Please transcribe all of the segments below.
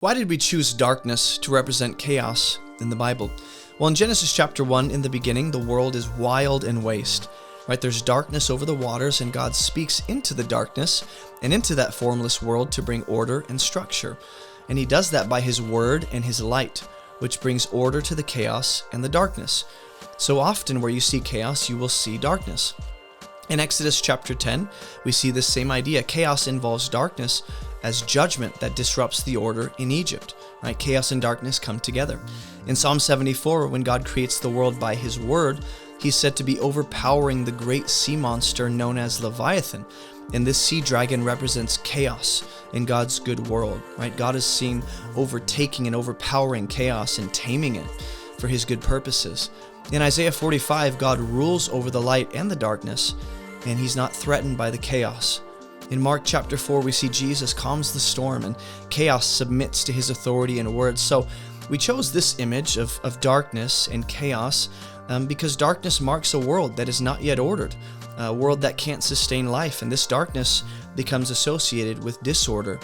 Why did we choose darkness to represent chaos in the Bible? Well, in Genesis chapter 1, in the beginning, the world is wild and waste. Right? There's darkness over the waters, and God speaks into the darkness and into that formless world to bring order and structure. And he does that by his word and his light, which brings order to the chaos and the darkness. So often where you see chaos, you will see darkness. In Exodus chapter 10, we see this same idea. Chaos involves darkness as judgment that disrupts the order in Egypt. Right? Chaos and darkness come together. In Psalm 74, when God creates the world by his word, he's said to be overpowering the great sea monster known as Leviathan. And this sea dragon represents chaos in God's good world. Right? God is seen overtaking and overpowering chaos and taming it for his good purposes. In Isaiah 45, God rules over the light and the darkness, and he's not threatened by the chaos. In Mark chapter 4, we see Jesus calms the storm and chaos submits to his authority and words. So we chose this image of darkness and chaos because darkness marks a world that is not yet ordered, a world that can't sustain life, and this darkness becomes associated with disorder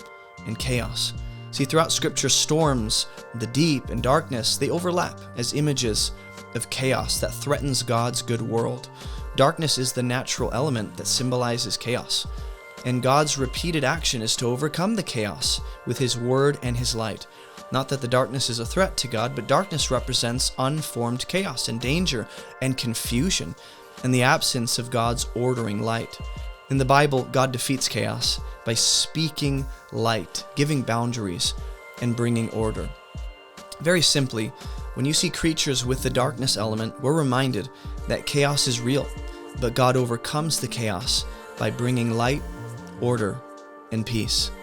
and chaos. See, throughout Scripture, storms, the deep, and darkness, they overlap as images of chaos that threatens God's good world. Darkness is the natural element that symbolizes chaos. And God's repeated action is to overcome the chaos with his word and his light. Not that the darkness is a threat to God, but darkness represents unformed chaos and danger and confusion and the absence of God's ordering light. In the Bible, God defeats chaos by speaking light, giving boundaries, and bringing order. Very simply, when you see creatures with the darkness element, we're reminded that chaos is real, but God overcomes the chaos by bringing light, order, and peace.